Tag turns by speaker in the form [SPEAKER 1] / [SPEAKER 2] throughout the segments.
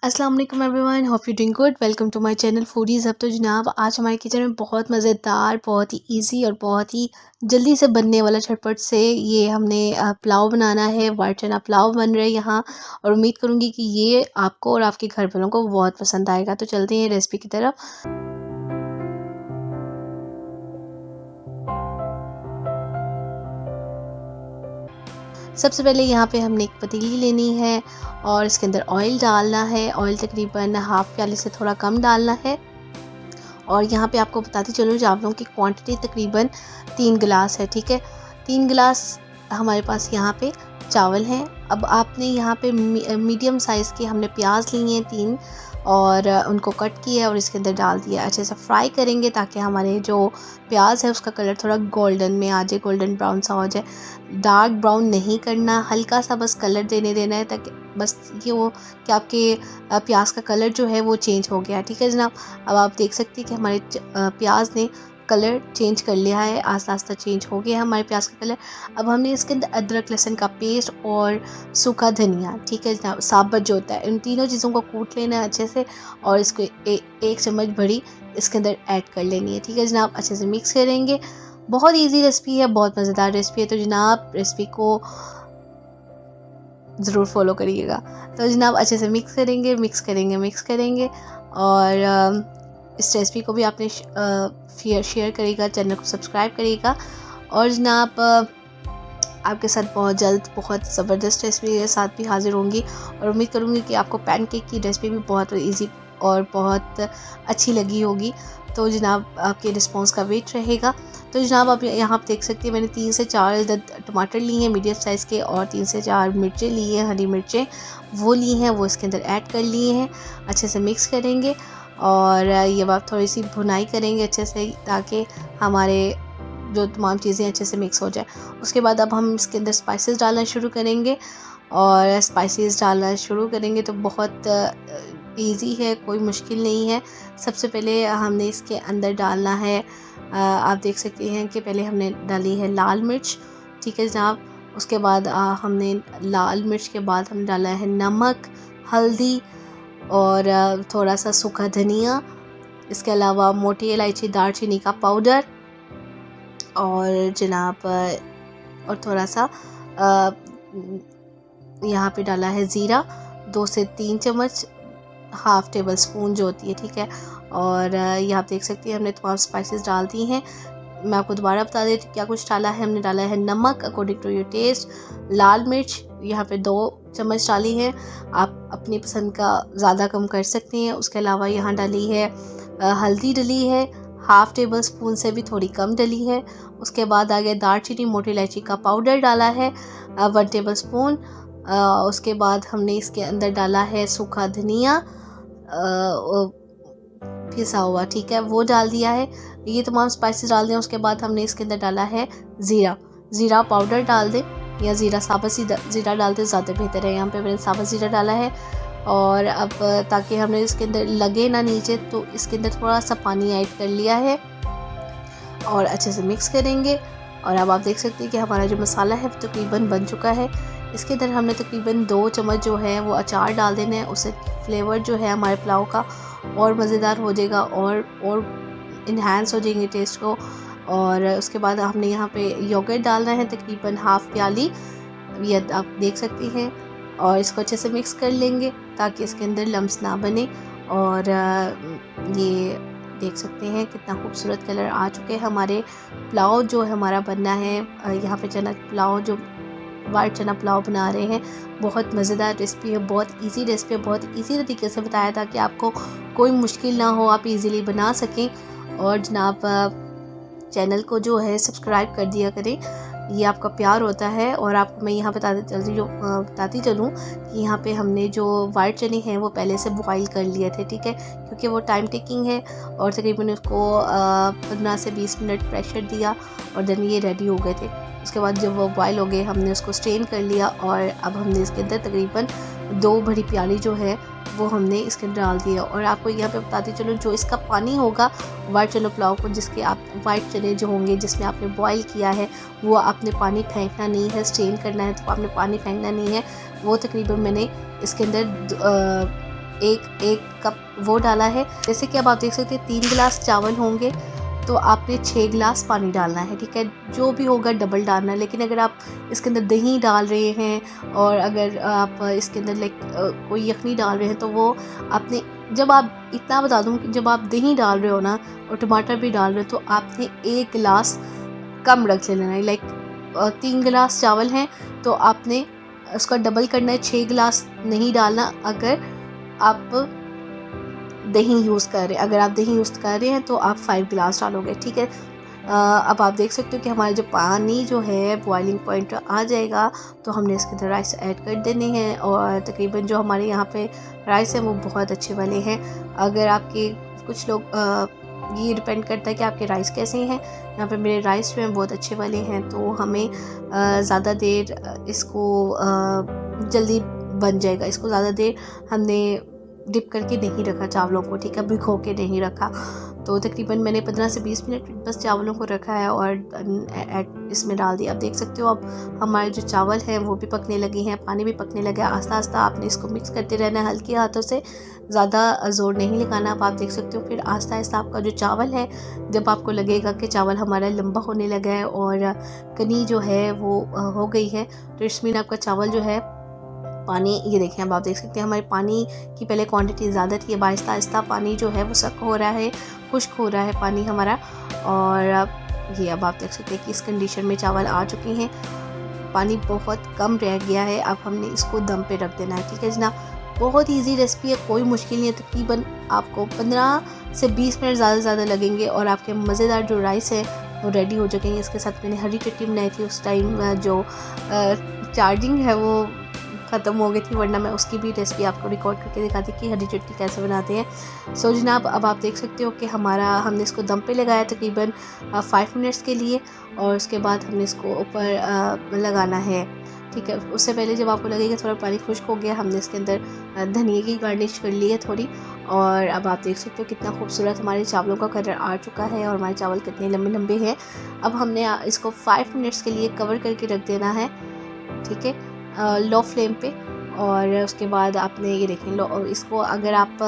[SPEAKER 1] अस्सलाम वालेकुम everyone, hope you doing good. Welcome to my channel foodies. अब तो जनाब आज हमारे किचन में बहुत मज़ेदार, बहुत ही इजी और बहुत ही जल्दी से बनने वाला झटपट से ये हमने पुलाव बनाना है। वाइट चना पुलाव बन रहा है यहाँ, और उम्मीद करूँगी कि ये आपको और आपके घर वालों को बहुत पसंद आएगा। तो चलते हैं रेसिपी की तरफ। सबसे पहले यहाँ पे हमने एक पतीली लेनी है और इसके अंदर ऑयल डालना है। ऑयल तकरीबन हाफ़ प्याले से थोड़ा कम डालना है। और यहाँ पे आपको बताती चलूँ, चावलों की क्वांटिटी तकरीबन 3 गिलास है, ठीक है। 3 गिलास हमारे पास यहाँ पे चावल हैं। अब आपने यहाँ पे मीडियम साइज़ के हमने प्याज लिए हैं 3, और उनको कट किया और इसके अंदर डाल दिया। अच्छे से फ्राई करेंगे ताकि हमारे जो प्याज है उसका कलर थोड़ा गोल्डन में आ जाए, गोल्डन ब्राउन सा हो जाए। डार्क ब्राउन नहीं करना, हल्का सा बस कलर देना है, ताकि बस ये हो कि आपके प्याज का कलर जो है वो चेंज हो गया, ठीक है जनाब। अब आप देख सकते हैं कि हमारे प्याज ने कलर चेंज कर लिया है, आस्ता आस्ता चेंज हो गया है हमारे प्याज का कलर। अब हमने इसके अंदर अदरक लहसुन का पेस्ट और सूखा धनिया, ठीक है जनाब, साबुत जो होता है, इन तीनों चीज़ों को कूट लेना है अच्छे से, और इसको एक चम्मच भरी इसके अंदर ऐड कर लेनी है, ठीक है जनाब। अच्छे से मिक्स करेंगे। बहुत ईजी रेसिपी है, बहुत मज़ेदार रेसिपी है, तो जनाब रेसिपी को ज़रूर फॉलो करिएगा। तो जनाब अच्छे से मिक्स करेंगे और इस रेसिपी को भी आपने शेयर करिएगा, चैनल को सब्सक्राइब करिएगा। और जनाब आपके साथ बहुत जल्द बहुत ज़बरदस्त रेसिपी के साथ भी हाज़िर होंगी, और उम्मीद करूँगी कि आपको पैनकेक की रेसिपी भी बहुत इजी और बहुत अच्छी लगी होगी। तो जनाब आपके रिस्पांस का वेट रहेगा। तो जनाब आप यहाँ आप देख सकते हैं, मैंने 3 से 4 टमाटर लिए हैं मीडियम साइज़ के, और 3 से 4 मिर्चें ली हैं, हरी मिर्चें वो ली हैं, वो इसके अंदर ऐड कर लिए हैं। अच्छे से मिक्स करेंगे और ये बात थोड़ी सी भुनाई करेंगे अच्छे से, ताकि हमारे जो तमाम चीज़ें अच्छे से मिक्स हो जाए। उसके बाद अब हम इसके अंदर स्पाइसेस डालना शुरू करेंगे, और स्पाइसेस डालना शुरू करेंगे तो बहुत इजी है, कोई मुश्किल नहीं है। सबसे पहले हमने इसके अंदर डालना है, आप देख सकते हैं कि पहले हमने डाली है लाल मिर्च, ठीक है जनाब। उसके बाद हमने लाल मिर्च के बाद हमने डाला है नमक, हल्दी और थोड़ा सा सूखा धनिया, इसके अलावा मोटी इलायची, दालचीनी का पाउडर, और जनाब और थोड़ा सा यहाँ पे डाला है ज़ीरा, 2 से 3 चम्मच, हाफ़ टेबल स्पून जो होती है, ठीक है। और ये आप देख सकते हैं हमने तमाम स्पाइसेस डाल दी हैं। मैं आपको दोबारा बता देती हूँ क्या कुछ डाला है। हमने डाला है नमक अकॉर्डिंग टू योर टेस्ट, लाल मिर्च यहाँ पे 2 चम्मच डाली है, आप अपनी पसंद का ज़्यादा कम कर सकते हैं। उसके अलावा यहाँ डाली है हल्दी डली है, हाफ़ टेबल स्पून से भी थोड़ी कम डली है। उसके बाद आगे दालचीनी, मोटी इलायची का पाउडर डाला है 1 टेबल स्पून। उसके बाद हमने इसके अंदर डाला है सूखा धनिया पिसा हुआ, ठीक है, वो डाल दिया है। ये तमाम स्पाइसेस डाल दें। उसके बाद हमने इसके अंदर डाला है ज़ीरा पाउडर डाल दें, या साबुत ज़ीरा डालते ज़्यादा बेहतर है। यहाँ पे मैंने साबुत ज़ीरा डाला है। और अब ताकि हमने इसके अंदर लगे ना नीचे, तो इसके अंदर थोड़ा सा पानी ऐड कर लिया है और अच्छे से मिक्स करेंगे। और अब आप देख सकते हैं कि हमारा जो मसाला है तकरीबन बन चुका है। इसके अंदर हमने तकरीबन 2 चम्मच जो है वो अचार डाल देना है, उससे फ्लेवर जो है हमारे पुलाव का और मज़ेदार हो जाएगा और इन्हांस हो जाएंगे टेस्ट को। और उसके बाद हमने यहाँ पे योगर्ट डालना है तकरीबन हाफ़ प्याली, ये आप देख सकते हैं, और इसको अच्छे से मिक्स कर लेंगे ताकि इसके अंदर लम्स ना बने। और ये देख सकते हैं कितना खूबसूरत कलर आ चुके हैं हमारे पुलाव जो हमारा बनना है। यहाँ पे चना पुलाव जो वाइट चना पुलाव बना रहे हैं, बहुत मज़ेदार रेसिपी है, बहुत इजी रेसिपी है, बहुत इजी तरीके से बताया ताकि आपको कोई मुश्किल ना हो, आप इजीली बना सकें। और जनाब चैनल को जो है सब्सक्राइब कर दिया करें, ये आपका प्यार होता है। और आपको मैं यहाँ बताती चलूँ कि यहाँ पे हमने जो वाइट चने हैं वो पहले से बॉईल कर लिए थे, ठीक है, क्योंकि वो टाइम टेकिंग है, और तकरीबन उसको 15 से 20 मिनट प्रेशर दिया और देन ये रेडी हो गए थे। उसके बाद जब वो बॉयल हो गए हमने उसको स्ट्रेन कर लिया, और अब हमने इसके अंदर तकरीबन 2 बड़ी प्याली जो है वो हमने इसके अंदर डाल दिया। और आपको यहाँ पे बताती चलो, जो इसका पानी होगा वाइट चना पुलाव को, जिसके आप वाइट चने जो होंगे जिसमें आपने बॉईल किया है, वो आपने पानी फेंकना नहीं है, स्ट्रेन करना है, तो आपने पानी फेंकना नहीं है। वो तकरीबन मैंने इसके अंदर एक एक कप वो डाला है। जैसे कि अब आप देख सकते हैं 3 गिलास चावल होंगे तो आपने 6 गिलास पानी डालना है, ठीक है। जो भी होगा डबल डालना है। लेकिन अगर आप इसके अंदर दही डाल रहे हैं और अगर आप इसके अंदर लाइक कोई यखनी डाल रहे हैं तो वो आपने, जब आप इतना बता दूं कि जब आप दही डाल रहे हो ना और टमाटर भी डाल रहे हो तो आपने 1 गिलास कम रख लेना है। लाइक 3 गिलास चावल हैं तो आपने उसका डबल करना है, 6 गिलास नहीं डालना अगर आप दही यूज़ कर रहे हैं। अगर आप दही यूज़ कर रहे हैं तो आप 5 गिलास डालोगे, ठीक है। अब आप देख सकते हो कि हमारे जो पानी जो है बॉइलिंग पॉइंट आ जाएगा तो हमने इसके अंदर राइस ऐड कर देने हैं। और तकरीबन जो हमारे यहाँ पे राइस हैं वो बहुत अच्छे वाले हैं। अगर आपके कुछ लोग ये डिपेंड करता है कि आपके राइस कैसे हैं। यहाँ पे मेरे राइस जो हैं बहुत अच्छे वाले हैं तो हमें ज़्यादा देर इसको जल्दी बन जाएगा। इसको ज़्यादा देर हमने डिप करके नहीं रखा चावलों को, ठीक है, भिगो के नहीं रखा। तो तकरीबन मैंने 15 से 20 मिनट बस चावलों को रखा है और इसमें डाल दिया। आप देख सकते हो अब हमारे जो चावल हैं वो भी पकने लगे हैं, पानी भी पकने लगा है। आस्ता आस्ता आपने इसको मिक्स करते रहना है हल्के हाथों से, ज़्यादा ज़ोर नहीं लगाना। अब आप देख सकते हो फिर आस्ता आस्ता आपका जो चावल है, जब आपको लगेगा कि चावल हमारा लंबा होने लगा है और कनी जो है वो हो गई है तो इसमें आपका चावल जो है पानी, ये देखें अब आप देख सकते हैं हमारे पानी की पहले क्वांटिटी ज़्यादा थी, अब आहिस्ता आहिस्ता पानी जो है वो सक हो रहा है, खुश्क हो रहा है पानी हमारा। और ये अब आप देख सकते हैं कि इस कंडीशन में चावल आ चुके हैं, पानी बहुत कम रह गया है। अब हमने इसको दम पे रख देना है, ठीक है जनाब। बहुत इजी रेसिपी है, कोई मुश्किल नहीं है। तकरीबन आपको 15 से 20 मिनट ज़्यादा से ज़्यादा लगेंगे और आपके मज़ेदार जो राइस है वो रेडी हो जाएंगे। इसके साथ मैंने हरी चटनी बनाई थी, उस टाइम जो चार्जिंग है वो ख़त्म हो गई थी, वरना मैं उसकी भी रेसिपी आपको रिकॉर्ड करके दिखाती कि हरी चटनी कैसे बनाते हैं। सो जनाब अब आप देख सकते हो कि हमने इसको दम पे लगाया तकरीबन 5 मिनट्स के लिए और उसके बाद हमने इसको ऊपर लगाना है, ठीक है। उससे पहले जब आपको लगेगा थोड़ा पानी खुश्क हो गया, हमने इसके अंदर धनिया की गार्निश कर ली है थोड़ी। और अब आप देख सकते हो कितना खूबसूरत हमारे चावलों का कलर आ चुका है और हमारे चावल कितने लंबे लंबे हैं। अब हमने इसको 5 मिनट्स के लिए कवर करके रख देना है, ठीक है, लो फ्लेम पे। और उसके बाद आपने ये देखें इसको अगर आप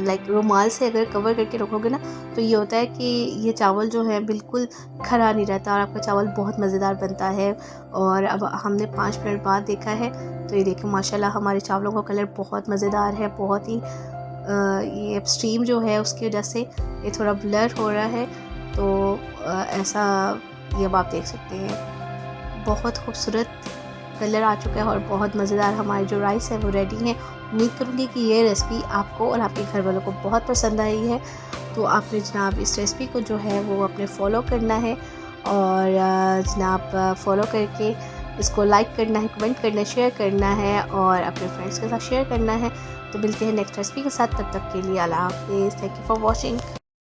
[SPEAKER 1] लाइक रुमाल से अगर कवर करके रखोगे ना तो ये होता है कि ये चावल जो है बिल्कुल खरा नहीं रहता और आपका चावल बहुत मज़ेदार बनता है। और अब हमने 5 मिनट बाद देखा है तो ये देखें माशाल्लाह हमारे चावलों का कलर बहुत मज़ेदार है, बहुत ही ये स्टीम जो है उसकी वजह से ये थोड़ा ब्लर हो रहा है। तो ऐसा ये अब आप देख सकते हैं बहुत खूबसूरत कलर आ चुका है और बहुत मज़ेदार हमारे जो राइस है वो रेडी हैं। उम्मीद करूँगी कि ये रेसिपी आपको और आपके घर वालों को बहुत पसंद आई है। तो आपने जनाब इस रेसिपी को जो है वो अपने फॉलो करना है और जनाब फॉलो करके इसको लाइक करना है, कमेंट करना है, शेयर करना है और अपने फ्रेंड्स के साथ शेयर करना है। तो मिलते हैं नेक्स्ट रेसिपी के साथ, तब तक के लिए अल्लाह हाफ़िज़। Thank you for watching.